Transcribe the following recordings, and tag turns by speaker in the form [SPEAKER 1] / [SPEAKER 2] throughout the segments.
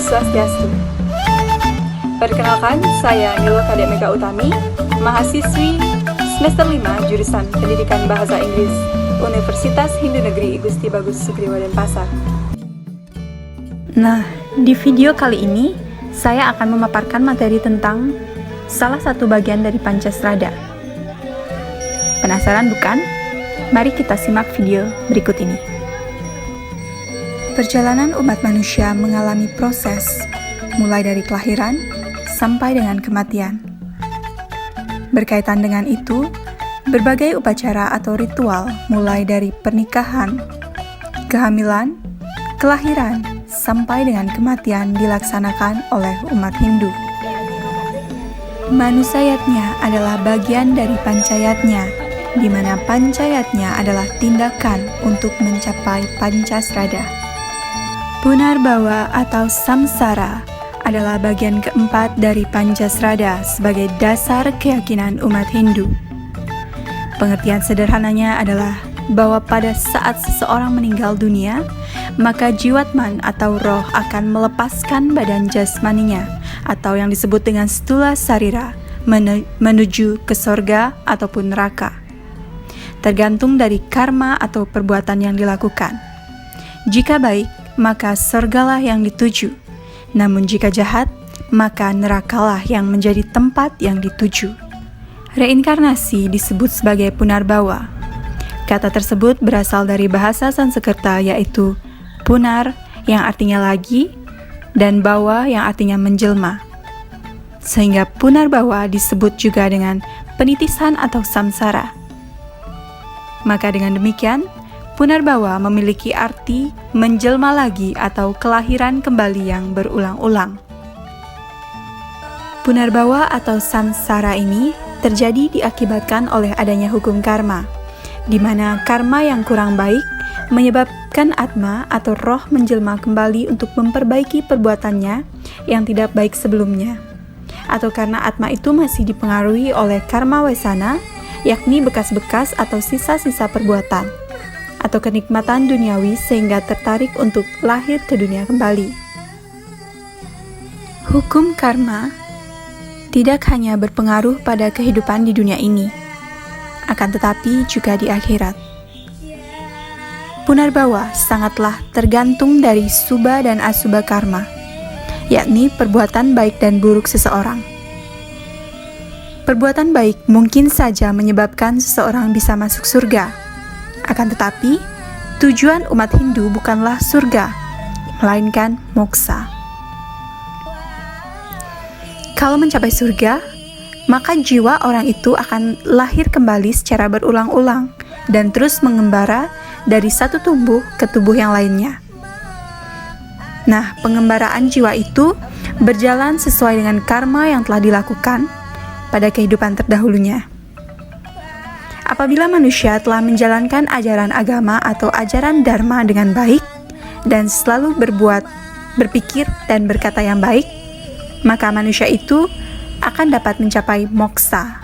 [SPEAKER 1] Swastiastu. Perkenalkan, saya Nilo Kademega Utami, mahasiswi semester 5 jurusan Pendidikan Bahasa Inggris Universitas Hindu Negeri Igusti Bagus Sugriwa Denpasar. Nah, di video kali ini saya akan memaparkan materi tentang salah satu bagian dari Pancasrada. Penasaran bukan? Mari kita simak video berikut ini. Perjalanan umat manusia mengalami proses mulai dari kelahiran sampai dengan kematian. Berkaitan dengan itu, berbagai upacara atau ritual mulai dari pernikahan, kehamilan, kelahiran, sampai dengan kematian dilaksanakan oleh umat Hindu. Manusayatnya adalah bagian dari pancayatnya, di mana pancayatnya adalah tindakan untuk mencapai Pancasrada. Punarbawa atau samsara adalah bagian keempat dari Pancasrada sebagai dasar keyakinan umat Hindu. Pengertian sederhananya adalah bahwa pada saat seseorang meninggal dunia, maka jiwatman atau roh akan melepaskan badan jasmaninya atau yang disebut dengan stula sarira menuju ke sorga ataupun neraka, tergantung dari karma atau perbuatan yang dilakukan. Jika baik, maka sorgalah yang dituju. Namun jika jahat, maka nerakalah yang menjadi tempat yang dituju. Reinkarnasi disebut sebagai punarbawa. Kata tersebut berasal dari bahasa Sanskerta yaitu punar yang artinya lagi dan bawa yang artinya menjelma. Sehingga punarbawa disebut juga dengan penitisan atau samsara. Maka dengan demikian, punarbawa memiliki arti menjelma lagi atau kelahiran kembali yang berulang-ulang. Punarbawa atau samsara ini terjadi diakibatkan oleh adanya hukum karma, di mana karma yang kurang baik menyebabkan atma atau roh menjelma kembali untuk memperbaiki perbuatannya yang tidak baik sebelumnya. Atau karena atma itu masih dipengaruhi oleh karma wasana, yakni bekas-bekas atau sisa-sisa perbuatan atau kenikmatan duniawi sehingga tertarik untuk lahir ke dunia kembali. Hukum karma tidak hanya berpengaruh pada kehidupan di dunia ini, akan tetapi juga di akhirat. Punarbawa sangatlah tergantung dari subha dan asubha karma, yakni perbuatan baik dan buruk seseorang. Perbuatan baik mungkin saja menyebabkan seseorang bisa masuk surga. Akan tetapi, tujuan umat Hindu bukanlah surga, melainkan moksa. Kalau mencapai surga, maka jiwa orang itu akan lahir kembali secara berulang-ulang dan terus mengembara dari satu tubuh ke tubuh yang lainnya. Nah, pengembaraan jiwa itu berjalan sesuai dengan karma yang telah dilakukan pada kehidupan terdahulunya. Apabila manusia telah menjalankan ajaran agama atau ajaran dharma dengan baik dan selalu berpikir dan berkata yang baik, maka manusia itu akan dapat mencapai moksa.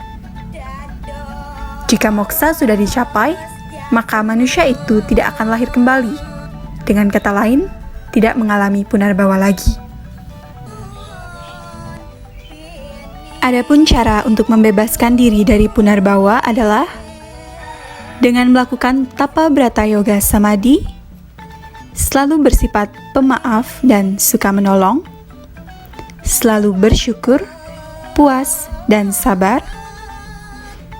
[SPEAKER 1] Jika moksa sudah dicapai, maka manusia itu tidak akan lahir kembali. Dengan kata lain, tidak mengalami punarbawa lagi. Adapun cara untuk membebaskan diri dari punarbawa adalah dengan melakukan tapa brata yoga samadhi, selalu bersifat pemaaf dan suka menolong, selalu bersyukur, puas dan sabar,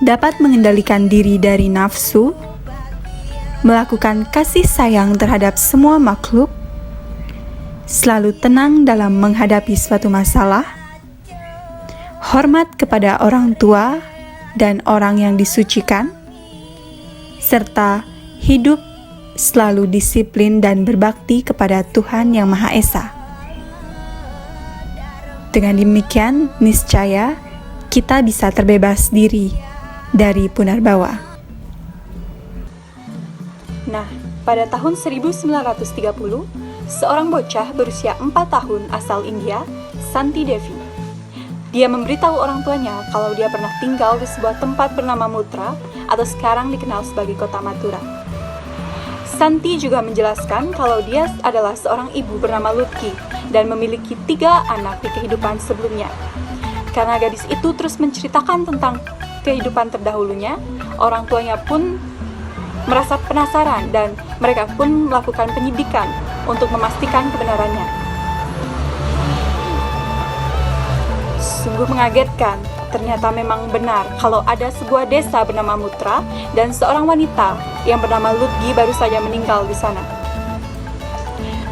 [SPEAKER 1] dapat mengendalikan diri dari nafsu, melakukan kasih sayang terhadap semua makhluk, selalu tenang dalam menghadapi suatu masalah, hormat kepada orang tua dan orang yang disucikan, serta hidup selalu disiplin dan berbakti kepada Tuhan Yang Maha Esa. Dengan demikian, niscaya kita bisa terbebas diri dari punarbawa. Nah, pada tahun 1930, seorang bocah berusia 4 tahun asal India, Santi Devi. Dia memberitahu orang tuanya kalau dia pernah tinggal di sebuah tempat bernama Mutra atau sekarang dikenal sebagai kota Mathura. Santi juga menjelaskan kalau dia adalah seorang ibu bernama Lutki dan memiliki 3 anak di kehidupan sebelumnya. Karena gadis itu terus menceritakan tentang kehidupan terdahulunya, orang tuanya pun merasa penasaran dan mereka pun melakukan penyidikan untuk memastikan kebenarannya. Sungguh mengagetkan, ternyata memang benar kalau ada sebuah desa bernama Mutra dan seorang wanita yang bernama Lutgi baru saja meninggal di sana.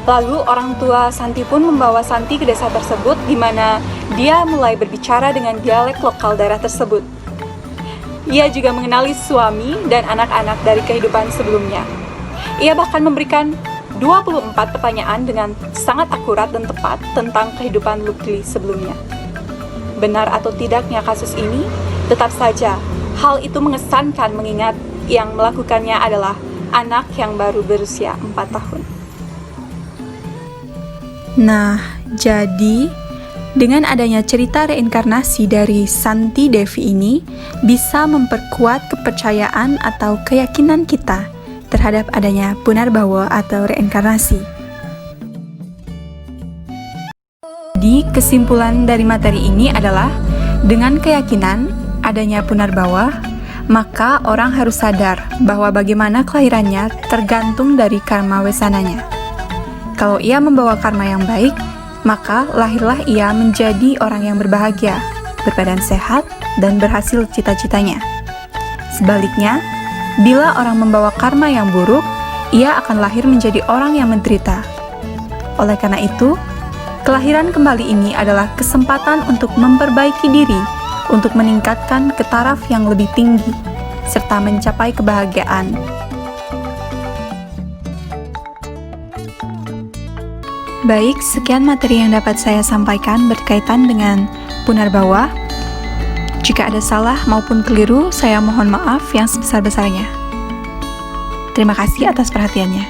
[SPEAKER 1] Lalu orang tua Santi pun membawa Santi ke desa tersebut di mana dia mulai berbicara dengan dialek lokal daerah tersebut. Ia juga mengenali suami dan anak-anak dari kehidupan sebelumnya. Ia bahkan memberikan 24 pertanyaan dengan sangat akurat dan tepat tentang kehidupan Lutgi sebelumnya. Benar atau tidaknya kasus ini, tetap saja hal itu mengesankan mengingat yang melakukannya adalah anak yang baru berusia 4 tahun.
[SPEAKER 2] Nah, jadi dengan adanya cerita reinkarnasi dari Santi Devi ini bisa memperkuat kepercayaan atau keyakinan kita terhadap adanya Punarbawa atau reinkarnasi. Jadi, kesimpulan dari materi ini adalah dengan keyakinan adanya Punarbawa, maka orang harus sadar bahwa bagaimana kelahirannya tergantung dari karma wesananya. Kalau ia membawa karma yang baik, maka lahirlah ia menjadi orang yang berbahagia, berbadan sehat, dan berhasil cita-citanya. Sebaliknya, bila orang membawa karma yang buruk, ia akan lahir menjadi orang yang menderita. Oleh karena itu, kelahiran kembali ini adalah kesempatan untuk memperbaiki diri, untuk meningkatkan ke taraf yang lebih tinggi, serta mencapai kebahagiaan. Baik, sekian materi yang dapat saya sampaikan berkaitan dengan Punarbawa. Jika ada salah maupun keliru, saya mohon maaf yang sebesar-besarnya. Terima kasih atas perhatiannya.